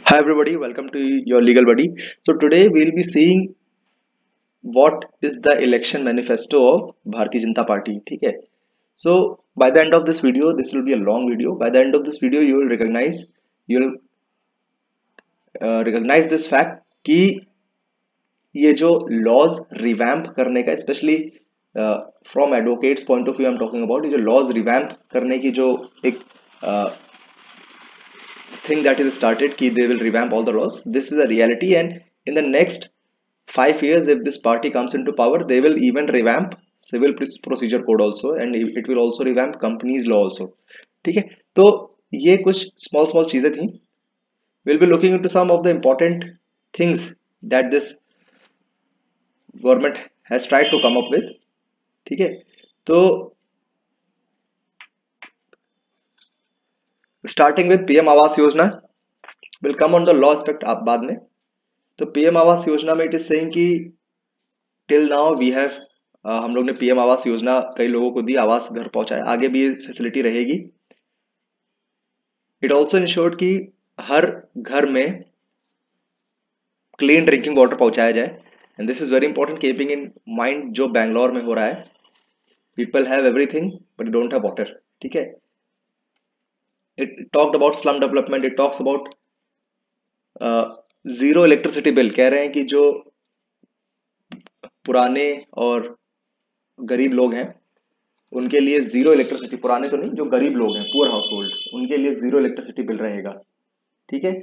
Hi everybody, welcome to your legal buddy. So today we'll be seeing what is the election manifesto of Bharatiya Janata Party. ठीक है? So by the end of this video, this will be a long video. By the end of this video, you will recognize this fact कि ये जो laws revamp करने का, especially from advocates point of view I'm talking about, ये जो laws revamp करने की जो एक thing that is started कि they will revamp all the laws. This is a reality, and in the next 5 years, if this party comes into power, they will even revamp civil procedure code also, and it will also revamp companies law also. ठीक है? तो ये कुछ small चीजें थी. We'll be looking into some of the important things that this government has tried to come up with. ठीक है? तो starting with PM Awas Yojana, will come on the law aspect आप बाद में. तो PM आवास योजना में इट इज सेइंग कि till now we have हम लोग ने PM आवास योजना कई लोगों को दी, आवास घर पहुंचाए, आगे भी ये फैसिलिटी रहेगी. इट ऑल्सो इंश्योर्ड कि हर घर में क्लीन ड्रिंकिंग वाटर पहुंचाया जाए. And this is very important, keeping in mind जो बैंगलोर में हो रहा है. People have everything but don't have water. ठीक है? It talked about slum development. It talks about zero electricity bill. कह रहे हैं कि जो पुराने और गरीब लोग हैं उनके लिए जीरो इलेक्ट्रिसिटी, पुराने तो नहीं, जो गरीब लोग हैं, पुअर हाउस होल्ड, उनके लिए जीरो इलेक्ट्रिसिटी बिल रहेगा. ठीक है?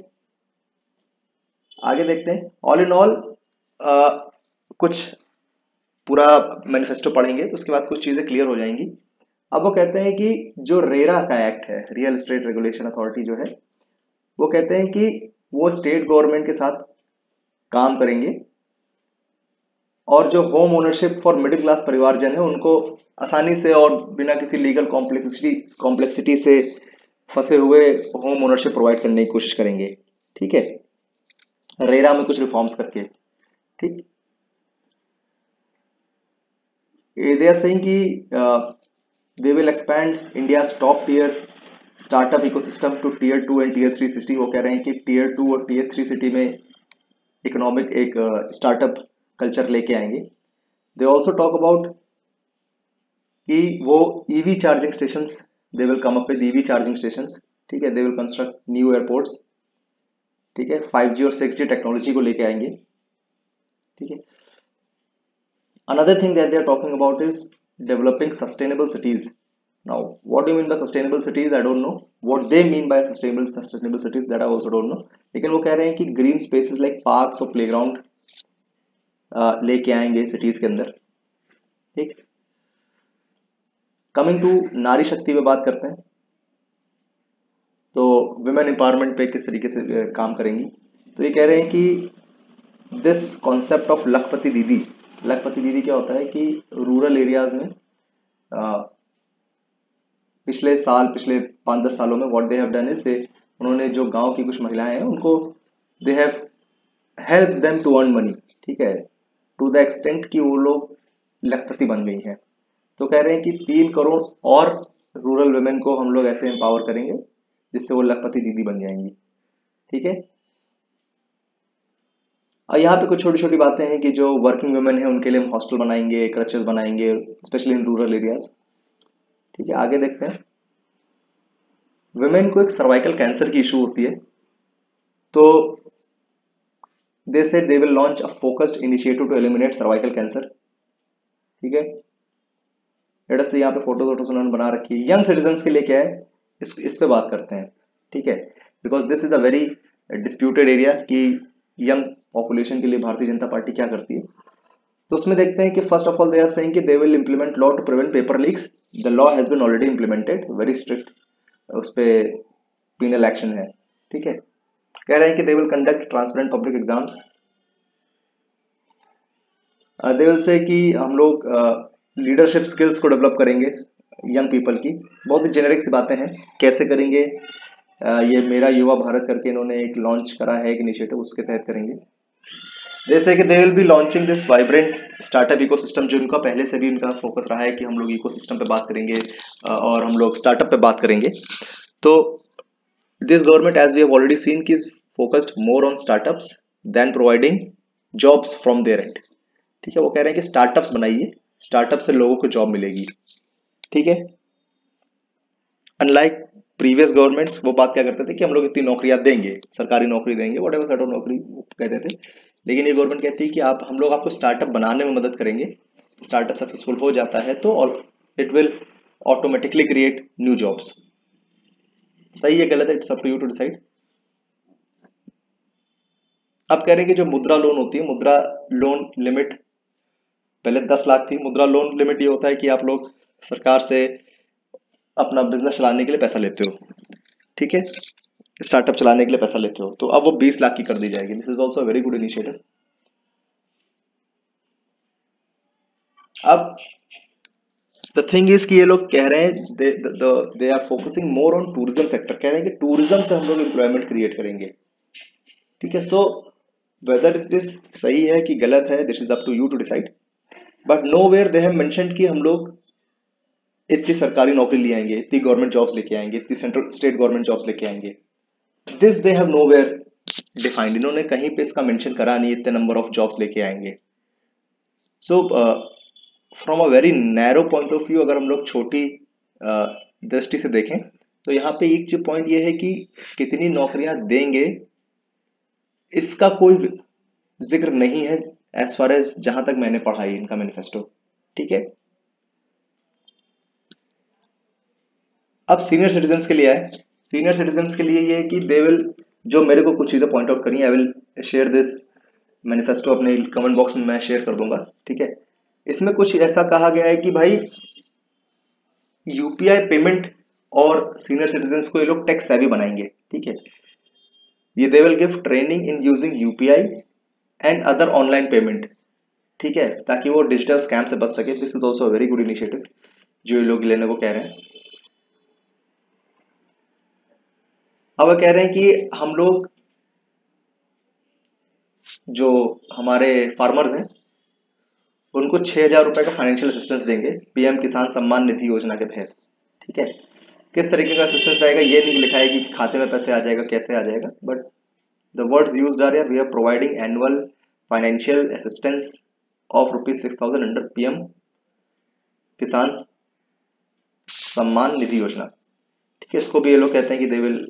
आगे देखते हैं. ऑल इन ऑल कुछ पूरा मैनिफेस्टो पढ़ेंगे तो उसके बाद कुछ चीजें क्लियर हो जाएंगी. अब वो कहते हैं कि जो रेरा का एक्ट है, रियल एस्टेट रेगुलेशन अथॉरिटी जो है, वो कहते हैं कि वो स्टेट गवर्नमेंट के साथ काम करेंगे और जो home ownership for middle class परिवारजन है उनको आसानी से और बिना किसी लीगल कॉम्प्लेक्सिटी से फंसे हुए होम ओनरशिप प्रोवाइड करने की कोशिश करेंगे. ठीक है? रेरा में कुछ रिफॉर्म्स करके. ठीक, दे आर सेइंग कि they will expand India's top tier startup ecosystem to tier 2 and tier 3 city. वो कह रहे हैं कि टियर 2 और टियर 3 सिटी में इकोनॉमिक एक स्टार्टअप कल्चर लेके आएंगे. दे ऑल्सो टॉक अबाउट कि वो EV charging stations, they will come up with EV charging stations. ठीक है? They will construct new airports. ठीक है? 5G और 6G टेक्नोलॉजी को लेके आएंगे. ठीक है? Another thing that they are talking about is developing sustainable cities. Now what do you mean by sustainable cities? I don't know what they mean by sustainable cities, that I also don't know. लेकिन वो कह रहे हैं कि green spaces like parks और playground लेके आएंगे cities के अंदर. ठीक, कमिंग टू नारी शक्ति पे बात करते हैं. तो वुमेन एम्पावरमेंट पे किस तरीके से काम करेंगी. तो ये कह रहे हैं कि दिस कॉन्सेप्ट ऑफ लखपति दीदी. लखपति दीदी क्या होता है कि रूरल एरियाज में पिछले 5-10 सालों में what they have done is उन्होंने जो गांव की कुछ महिलाएं हैं उनको they have help them to earn money. ठीक है? टू द एक्सटेंट कि वो लोग लखपति बन गई हैं. तो कह रहे हैं कि 3 करोड़ और रूरल वुमेन को हम लोग ऐसे एम्पावर करेंगे जिससे वो लखपति दीदी बन जाएंगी. ठीक है? और यहाँ पे कुछ छोटी छोटी बातें हैं कि जो वर्किंग वुमेन है उनके लिए हम हॉस्टल बनाएंगे, क्रचेस बनाएंगे, स्पेशली इन रूरल एरियाज. ठीक है? आगे देखते हैं. वुमेन को एक सर्वाइकल कैंसर की इशू होती है. तो they said they will launch a focused initiative to eliminate cervical cancer. ठीक है? लेट्स से यहाँ पे फोटो उन्होंने बना रखी है. यंग सिटीजन्स के लिए क्या है, इस पे बात करते हैं. ठीक है? Because this is a very disputed area कि यंग पॉपुलेशन के लिए भारतीय जनता पार्टी क्या करती है. तो उसमें देखते हैं कि first of all they are saying कि they will implement law to prevent paper leaks. The law has been already implemented, very strict उस पर पीनल एक्शन है. ठीक है? कह रहे हैं कि they will conduct transparent public exams. They will say कि हम लोग लीडरशिप स्किल्स को डेवलप करेंगे यंग पीपल की. बहुत ही जेनेरिक सी बातें हैं. कैसे करेंगे? ये मेरा युवा भारत करके इन्होंने एक लॉन्च करा है एक इनिशिएटिव, उसके तहत करेंगे. जैसे कि they will be launching this vibrant startup ecosystem, जो इनका पहले से भी इनका फोकस रहा है कि हम लोग इकोसिस्टम पे बात करेंगे और हम लोग स्टार्टअप पे बात करेंगे. तो this government as we have already seen कि focused more on startups then providing jobs from there end. ठीक है, वो कह रहे हैं कि स्टार्टअप्स बनाइए, स्टार्टअप से लोगों को जॉब मिलेगी। ठीक है, अनलाइक प्रीवियस गवर्नमेंट्स, वो बात क्या करते थे कि हम लोग इतनी नौकरियां देंगे, सरकारी नौकरी देंगे, वट एवर सेट ऑफ नौकरी कहते थे। लेकिन ये गवर्नमेंट कहती है कि हम लोग आपको स्टार्टअप बनाने में मदद करेंगे। स्टार्टअप सक्सेसफुल हो जाता है तो और it will automatically create new jobs. सही है गलत है, it's up to you to decide. अब कह रहे हैं कि जो मुद्रा लोन होती है, मुद्रा लोन लिमिट पहले 10 लाख थी। मुद्रा लोन लिमिट ये होता है कि आप लोग सरकार से अपना बिजनेस चलाने के लिए पैसा लेते हो। ठीक है, स्टार्टअप चलाने के लिए पैसा लेते हो, तो अब वो 20 लाख की कर दी जाएगी। This is also very good initiative. अब द थिंग इज कि ये लोग कह रहे हैं they are focusing more on tourism sector. कह रहे हैं कि टूरिज्म से हम लोग एम्प्लॉयमेंट क्रिएट करेंगे। ठीक है, सो वेदर इट इज सही है कि गलत है, this is up to you to decide. But nowhere they have mentioned कि हम लोग इतनी सरकारी नौकरी ले आएंगे, इतनी गवर्नमेंट जॉब्स लेके आएंगे, इतनी सेंट्रल स्टेट गवर्नमेंट जॉब्स लेके आएंगे। This they have nowhere defined. इन्होंने कहीं पे इसका मेंशन करा नहीं इतने नंबर ऑफ जॉब्स लेके आएंगे। So from a very narrow point of view, अगर हम लोग छोटी दृष्टि से देखें तो यहाँ पे एक जो पॉइंट ये है कि कितनी नौकरियां देंगे इसका कोई जिक्र नहीं है एज फार एज जहां तक मैंने पढ़ा है इनका मैनिफेस्टो। ठीक है, अब सीनियर सिटीजन्स के लिए आए। सीनियर सिटीजन्स के लिए ये है कि दे विल, जो मेरे को कुछ चीजें पॉइंट आउट करी, I will share this manifesto अपने कमेंट बॉक्स में मैं शेयर कर दूंगा। ठीक है, इसमें कुछ ऐसा कहा गया है कि भाई यूपीआई पेमेंट और सीनियर सिटीजन्स को ये लोग टेक्स सेवी बनाएंगे। ठीक है, ये they will give training in using UPI and other online payment. ठीक है, ताकि वो डिजिटल स्कैम से बच सके। This is also very good initiative जो ये लोग लेने को कह रहे हैं। अब वो कह रहे हैं कि हम लोग जो हमारे फार्मर्स हैं उनको 6,000 रुपए का फाइनेंशियल असिस्टेंस देंगे पीएम किसान सम्मान निधि योजना के तहत। ठीक है, किस तरीके का असिस्टेंस रहेगा ये नहीं लिखा है कि खाते में पैसे आ जाएगा, कैसे आ जाएगा, but the words used are we are providing annual financial assistance of ₹6,000 under PM Kisan Samman निधि योजना। ठीक है, इसको भी ये लोग कहते हैं कि दे विल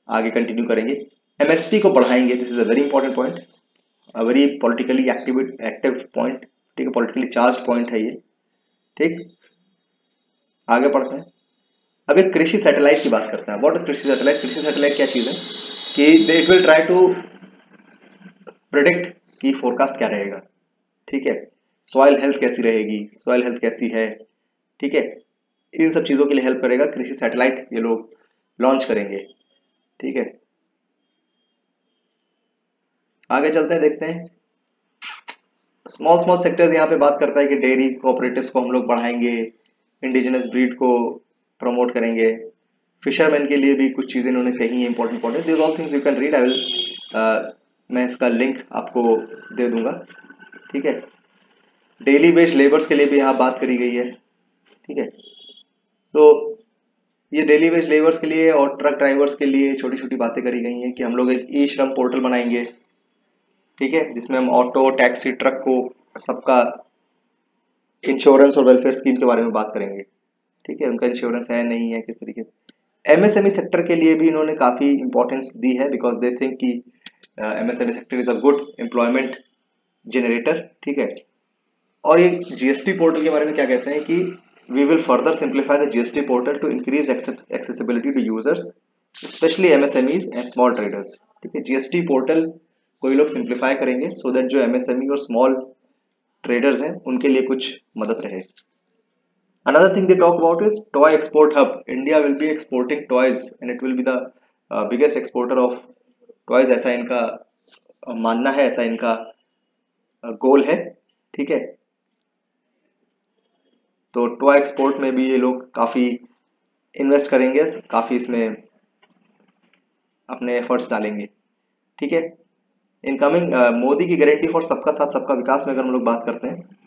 आगे कंटिन्यू करेंगे। एमएसपी को बढ़ाएंगे। This is a very important point, a very politically active point. ठीक है, पॉलिटिकली चार्ज पॉइंट है ये। ठीक, आगे पढ़ते हैं। अब एक कृषि सैटेलाइट की बात करते हैं। What is Krishi satellite? Krishi satellite क्या चीज है कि it will try to predict कि फोरकास्ट क्या रहेगा। ठीक है, सॉइल हेल्थ कैसी रहेगी, सॉइल हेल्थ कैसी है। ठीक है, इन सब चीजों के लिए हेल्प करेगा। कृषि सैटेलाइट ये लोग लॉन्च करेंगे। ठीक है, आगे चलते हैं, देखते हैं। स्मॉल स्मॉल सेक्टर्स यहाँ पे बात करता है कि डेयरी कोऑपरेटिव्स को हम लोग बढ़ाएंगे, इंडिजिनस ब्रीड को प्रमोट करेंगे। फिशरमैन के लिए भी कुछ चीजें इन्होंने कही है important important. This all things you can read. I will मैं इसका लिंक आपको दे दूंगा। ठीक है, डेली वेज लेबर्स के लिए भी यहाँ बात करी गई है। ठीक है, तो ये डेली वेज लेबर्स के लिए और ट्रक ड्राइवर्स के लिए छोटी छोटी बातें करी गई हैं कि हम लोग एक ई श्रम पोर्टल बनाएंगे। ठीक है, जिसमें हम ऑटो टैक्सी ट्रक को सबका इंश्योरेंस और वेलफेयर स्कीम के बारे में बात करेंगे। ठीक है, उनका इंश्योरेंस है नहीं है, किस तरीके से। एमएसएमई सेक्टर के लिए भी इन्होंने काफी इंपॉर्टेंस दी है बिकॉज दे थिंक कि MSME sector is a good employment generator. ठीक है, और ये जीएसटी पोर्टल के बारे में क्या कहते हैं कि we will further simplify the GST portal to increase accessibility to users specially MSMEs and small traders. ठीक है, जीएसटी पोर्टल को ये लोग सिंप्लीफाई करेंगे सो दैट जो एमएसएमई और स्मॉल ट्रेडर्स हैं उनके लिए कुछ मदद रहे। Another thing they talk about is toy export hub. India will be exporting toys and it will be the biggest exporter of toys, ऐसा इनका मानना है, ऐसा इनका गोल है। ठीक है, तो टॉय एक्सपोर्ट में भी ये लोग काफी इन्वेस्ट करेंगे, काफी इसमें अपने एफर्ट्स डालेंगे। ठीक है, इनकमिंग मोदी की गारंटी फॉर सबका साथ सबका विकास में अगर हम लोग बात करते हैं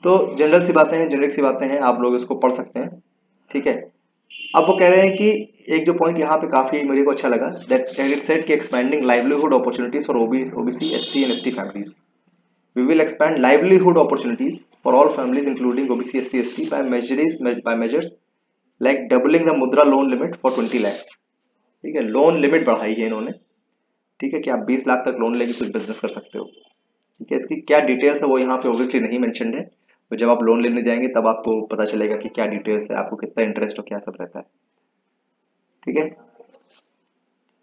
तो जनरल सी बातें हैं, जेनरिक सी बातें हैं, आप लोग इसको पढ़ सकते हैं। ठीक है, अब वो कह रहे हैं कि एक जो पॉइंट यहाँ पे काफी मेरे को अच्छा लगा, दैट इट सेड कि expanding livelihood opportunities for OBC SC and ST families. We will expand livelihood opportunities for all families including OBC, SC, ST by measures like doubling the मुद्रा लोन लिमिट फॉर 20 lakhs. ठीक है, loan limit बढ़ाई है इन्होंने. ठीक है, कि आप 20 लाख तक लोन लेके कुछ बिजनेस कर सकते हो. ठीक है, इसकी क्या डिटेल्स है वो यहाँ पे ऑब्वियसली नहीं मेंशन्ड है, तो जब आप लोन लेने जाएंगे तब आपको पता चलेगा कि क्या डिटेल्स है, आपको कितना इंटरेस्ट हो, क्या सब रहता है. ठीक है.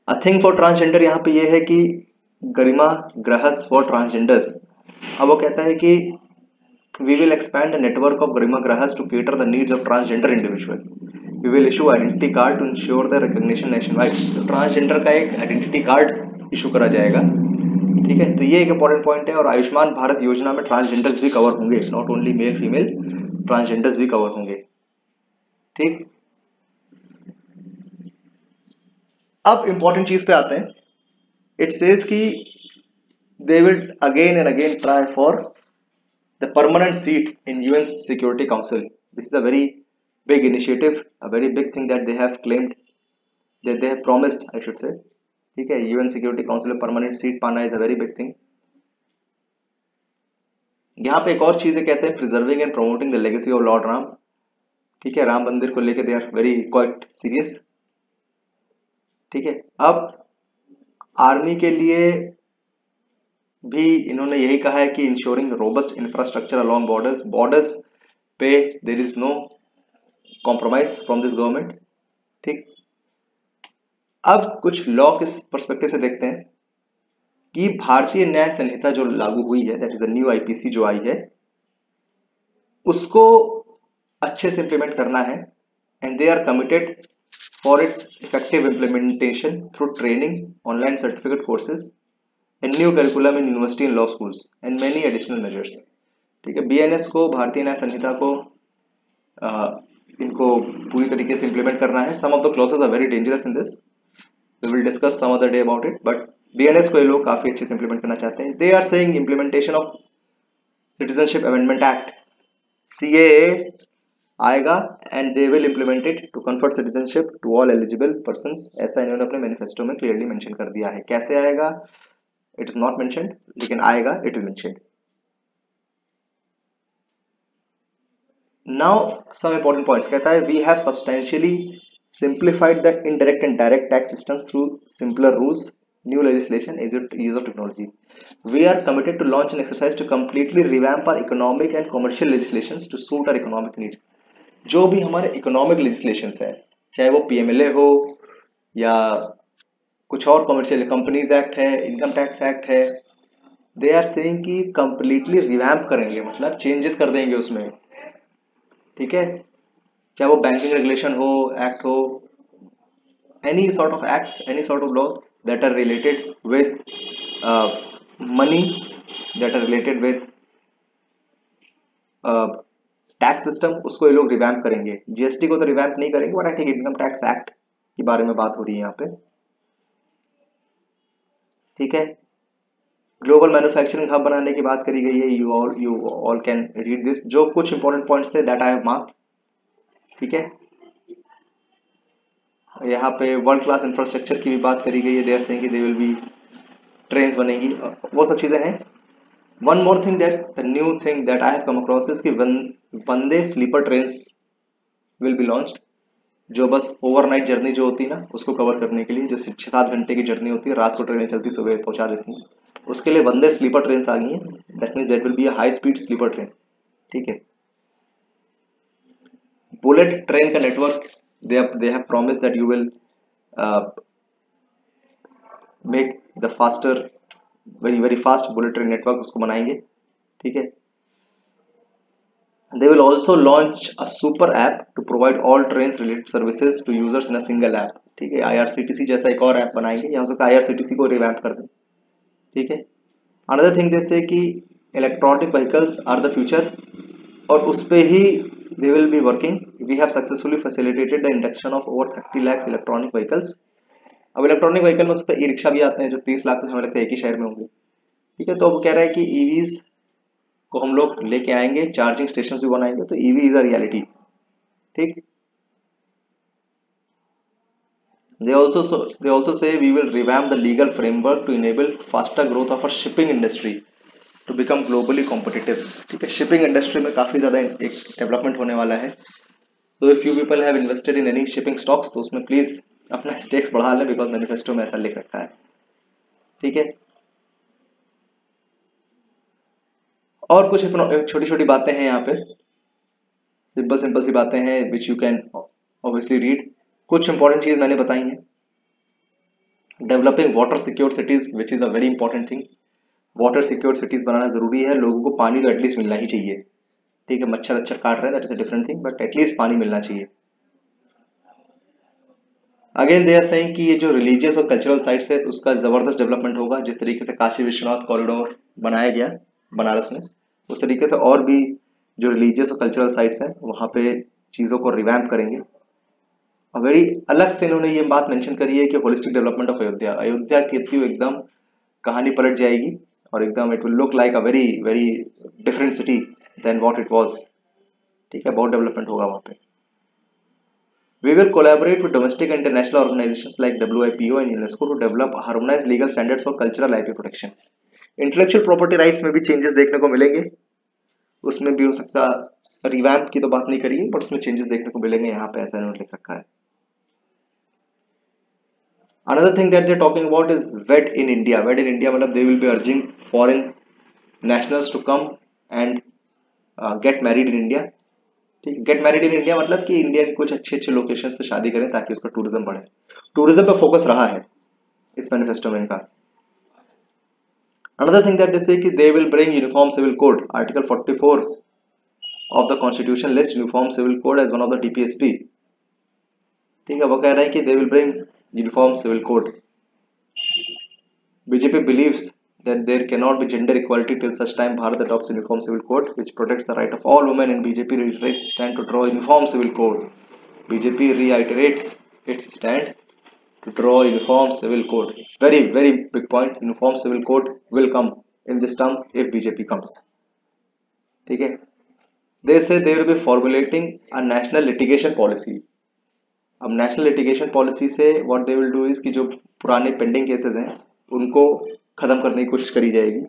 अ थिंग फॉर ट्रांसजेंडर यहाँ पे ये है कि गरिमा ग्रहस फॉर ट्रांसजेंडर्स. अब वो कहता है कि we will expand the network of Garima Grahas to cater the needs of transgender individual. We will issue identity card to ensure the recognition nationwide. तो ट्रांसजेंडर का एक आइडेंटिटी कार्ड इशू करा जाएगा. ठीक है, तो ये एक इंपॉर्टेंट पॉइंट है. और आयुष्मान भारत योजना में ट्रांसजेंडर्स भी कवर होंगे, not only male female, transgenders भी कवर होंगे. ठीक. अब इंपॉर्टेंट चीज पे आते हैं. इट सेज कि they will again and again try for the permanent seat in UN Security Council. This is a very big initiative, a very big thing that they have claimed, that they have promised, I should say. ठीक है, UN Security Council में permanent seat पाना is a very big thing. यहाँ पे एक और चीज कहते हैं preserving and promoting the legacy of Lord Ram. ठीक है, राम मंदिर को लेके they are very quite serious. ठीक है. अब आर्मी के लिए भी इन्होंने यही कहा है कि ensuring robust infrastructure along borders पे there is no compromise from this government. ठीक. अब कुछ लॉ के पर्सपेक्टिव से देखते हैं कि भारतीय न्याय संहिता जो लागू हुई है, that is the new IPC जो आई है, उसको अच्छे से इंप्लीमेंट करना है. And they are committed for its effective implementation through training, online certificate courses and new curriculum in university and law schools and many additional measures. ठीक है, बीएनएस को, भारतीय न्याय संहिता को इनको पूरी तरीके से इंप्लीमेंट करना है. Some of the clauses are very dangerous in this, we will discuss some other day about it, but BNS को ये लोग काफी अच्छे से इंप्लीमेंट करना चाहते हैं. They are saying implementation of citizenship amendment act CAA आएगा and they will implement it to confer citizenship to all eligible persons. ऐसा इन्होंने अपने मैनिफेस्टो में क्लियरली मेंशन कर दिया है. कैसे आएगा इट इज नॉट मेंशन्ड, लेकिन आएगा, it is mentioned. Now some important points. कहता है we have substantially simplified the indirect and direct tax systems through simpler rules, new legislation, use of technology. We are committed to launch an exercise to completely revamp our economic and commercial legislations to suit our economic needs. जो भी हमारे economic legislations है, चाहे वो PMLA हो या कुछ और कमर्शियल कंपनीज एक्ट है, इनकम टैक्स एक्ट है, दे आर सेइंग कि कंप्लीटली रिवैम्प करेंगे, मतलब चेंजेस कर देंगे उसमें. ठीक है, चाहे वो बैंकिंग रेगुलेशन हो, एक्ट हो, any sort of acts, any sort of laws that are related with money, that are related with tax system, उसको ये लोग रिवैम्प करेंगे. जीएसटी को तो रिवैम्प नहीं करेंगे, but I think income tax act के बारे में बात हो रही है यहाँ पे. ठीक है, ग्लोबल मैन्युफैक्चरिंग हब बनाने की बात करी गई है. You all can read this. जो कुछ इंपॉर्टेंट पॉइंट्स थे दैट आई हैव मार्क्ड. ठीक है, यहाँ पे वर्ल्ड क्लास इंफ्रास्ट्रक्चर की भी बात करी गई है. देयर सेइंग कि दे विल बी ट्रेन्स बनेंगी, वो सब चीजें हैं. One more thing, that the new thing that I have come across is कि Vande sleeper trains will be launched. जो बस ओवरनाइट जर्नी जो होती है ना, उसको कवर करने के लिए, जो 6-7 घंटे की जर्नी होती है, रात को ट्रेनें चलती, सुबह पहुंचा देती हैं, उसके लिए वंदे स्लीपर ट्रेन आ गई हैं. That means that will be a high speed sleeper train. ठीक है, बुलेट ट्रेन का network they have promised that you will make the faster, very fast bullet train network, उसको बनाएंगे. ठीक है, they will also launch a super app to provide all trains related services to users in a single app. ठीक है, IRCTC जैसा एक और app बनाएंगे, यहाँ से IRCTC को रिवैम्प कर दें. ठीक है, अनदर थिंग जैसे कि electronic vehicles are the future, और उस पे ही they will be working. We have successfully facilitated the induction of over 30 lakhs electronic vehicles. अब इलेक्ट्रॉनिक व्हीकल में सकता है ई रिक्शा भी आते हैं जो 30 लाख तो हमें लगता है एक ही शहर में होंगे. ठीक है, तो वो कह रहा है कि ईवीज को हम लोग लेके आएंगे, चार्जिंग स्टेशन भी बनाएंगे, तो ईवी इज अ रियलिटी. ठीक, They also say we will revamp the legal framework to enable faster growth of our shipping industry to become globally competitive. ठीक है, शिपिंग इंडस्ट्री में काफी ज्यादा एक डेवलपमेंट होने वाला है. तो if you people have invested in any shipping stocks तो उसमें प्लीज अपना स्टेक्स बढ़ा लें, बिकॉज मैनिफेस्टो में ऐसा लिख रखा है. ठीक है, और कुछ छोटी छोटी बातें हैं यहाँ पे, सिंपल सिंपल सी बातें हैं which you can obviously read. कुछ इंपॉर्टेंट चीज मैंने बताई हैं. Developing water secure cities which is a very important thing. Water secure cities बनाना जरूरी है. लोगों को पानी तो एटलीस्ट मिलना ही चाहिए. ठीक है, मच्छर अच्छर काट रहे हैं, that is a different thing, but at least पानी मिलना चाहिए. अगेन दे आर सेइंग कि ये जो रिलीजियस और कल्चरल साइट्स है उसका जबरदस्त डेवलपमेंट होगा. जिस तरीके से काशी विश्वनाथ कॉरिडोर बनाया गया बनारस में, उस तरीके से और भी जो रिलीजियस और कल्चरल साइट्स हैं वहाँ पे चीज़ों को रिवैम्प करेंगे. और वेरी अलग से इन्होंने ये बात मेंशन करी है कि holistic development of Ayodhya. Ayodhya की थी एकदम कहानी पलट जाएगी और एकदम it will look like a very very different city than what it was. ठीक है, बहुत डेवलपमेंट होगा वहाँ पे. We will collaborate with domestic and international organizations like WIPO and UNESCO to develop harmonized legal standards for cultural IP protection. Intellectual property rights में भी changes देखने को मिलेंगे. उसमें भी हो सकता, रिवैम्प की तो बात नहीं करिए बट उसमें चेंजेस देखने को मिलेंगे. यहाँ पे ऐसा इन्होंने लिख रखा है. Another thing that they're talking about is wed in India. Wed in India मतलब they will be urging foreign nationals to come and get married in India. ठीक है, गेट मैरिड इन इंडिया मतलब कि इंडिया के कुछ अच्छे अच्छे locations पे शादी करें ताकि उसका टूरिज्म बढ़े. टूरिज्म पे फोकस रहा है इस मैनिफेस्टो में इनका. Another thing that they say कि they will bring uniform civil code. Article 44 of the constitution list uniform civil code as one of the DPSP. ठीक है, वो कह रहे हैं कि they will bring uniform civil code. BJP believes that there cannot be gender equality till such time Bharat adopts uniform civil code which protects the right of all women, and BJP reiterates its stand to draw uniform civil code. BJP reiterates its stand to draw uniform civil code. Very very big point. Uniform civil code will come in this term if BJP comes. ठीक है, they say they will be formulating a national litigation policy. अब national litigation policy से what they will do is कि जो पुराने pending cases हैं उनको खत्म करने की कोशिश करी जाएगी.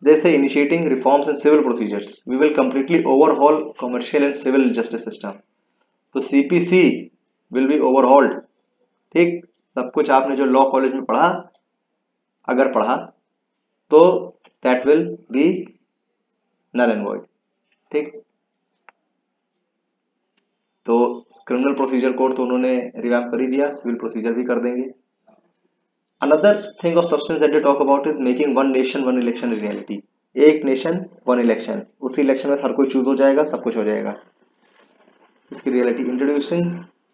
जैसे initiating reforms in civil procedures. We will completely overhaul commercial and civil justice system. तो CPC विल बी ओवरहॉल्ड. ठीक, सब कुछ आपने जो लॉ कॉलेज में पढ़ा अगर पढ़ा तो that will be null and void. ठीक, तो क्रिमिनल प्रोसीजर कोड तो उन्होंने रिवैम्प कर ही दिया, सिविल प्रोसीजर भी कर देंगे. Another thing of substance that they talk about is making one nation one election in reality. एक नेशन वन इलेक्शन. उसी इलेक्शन में हर कोई चूज हो जाएगा, सब कुछ हो जाएगा. इसकी reality. Introducing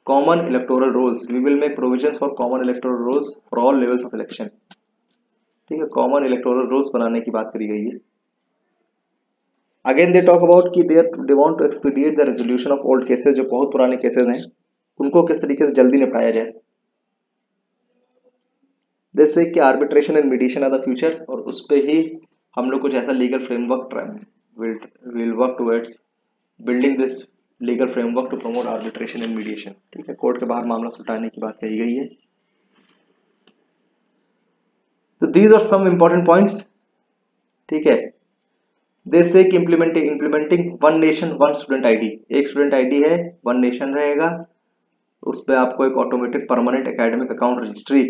common electoral rolls. We will make provisions for common electoral rolls for all levels of election. ठीक है, कॉमन इलेक्टोरल रोल्स बनाने की बात करी गई है. अगेन दे टॉक अबाउट कि they want to expedite the resolution of old cases. जो बहुत पुराने केसेस हैं उनको किस तरीके से जल्दी निपटाया जाए. जैसे कि arbitration and mediation are the future, और उस पे ही हम लोग कुछ ऐसा legal framework will work towards building this legal framework to promote arbitration and mediation. ठीक है, कोर्ट के बाहर मामला सुलझाने की बात कही गई है. तो these are some important points. ठीक है, दे से कि implementing one nation one student ID. एक स्टूडेंट आईडी है, वन नेशन रहेगा. उस पर आपको एक automated permanent academic account registry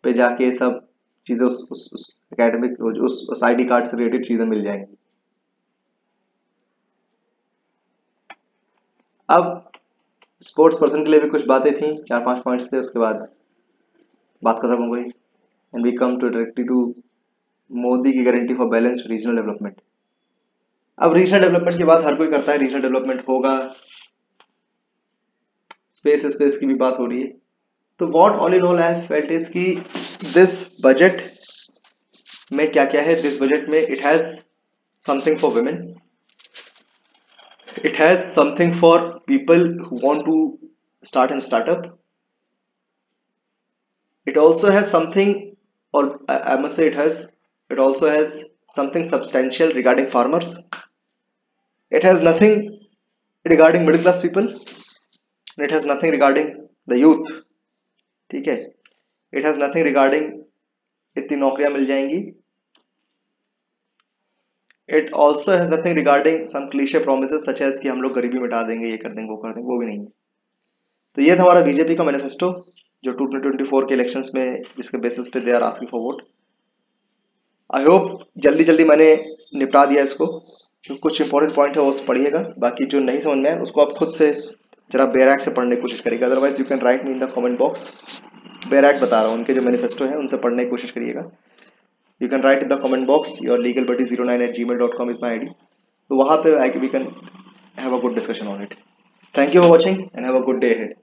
पे जाके सब चीजें उस एकेडमिक उस आईडी कार्ड से रिलेटेड चीजें मिल जाएंगी. अब स्पोर्ट्स पर्सन के लिए भी कुछ बातें थी, 4-5 पॉइंट्स थे, उसके बाद बात खत्म हो गई. And we come to directly to Modi की guarantee for balanced regional development. अब रीजनल डेवलपमेंट की बात हर कोई करता है, रीजनल डेवलपमेंट होगा, स्पेस की भी बात हो रही है. तो what all in all I felt is कि दिस बजट में क्या क्या है. दिस बजट में it has something for women, it has something for people who want to start and startup. It also has something, or I must say it also has something substantial regarding farmers. It has nothing regarding middle class people. It has nothing regarding the youth, ठीक है। It has nothing regarding इतनी नौकरियां मिल जाएंगी। It also has nothing regarding some cliche promises such as कि हम लोग गरीबी मिटा देंगे, ये कर देंगे, वो कर देंगे, वो भी नहीं है। तो ये था हमारा बीजेपी का मैनिफेस्टो जो 2024 के इलेक्शंस में जिसके बेसिस पे they are asking for vote. I hope जल्दी जल्दी मैंने निपटा दिया इसको। जो कुछ इंपॉर्टेंट पॉइंट है वो पढ़िएगा, बाकी जो नहीं समझ में आए उसको आप खुद से जरा बैरैक से पढ़ने की कोशिश करिएगा, otherwise you can write me in the comment box. बैरैक बता रहा हूँ, उनके जो मैनिफेस्टो है उनसे पढ़ने की कोशिश करिएगा। You can write in the comment box your legalbuddy09@gmail.com is my ID। तो वहाँ पे we can have a good discussion on it. Thank you for watching and have a good day ahead.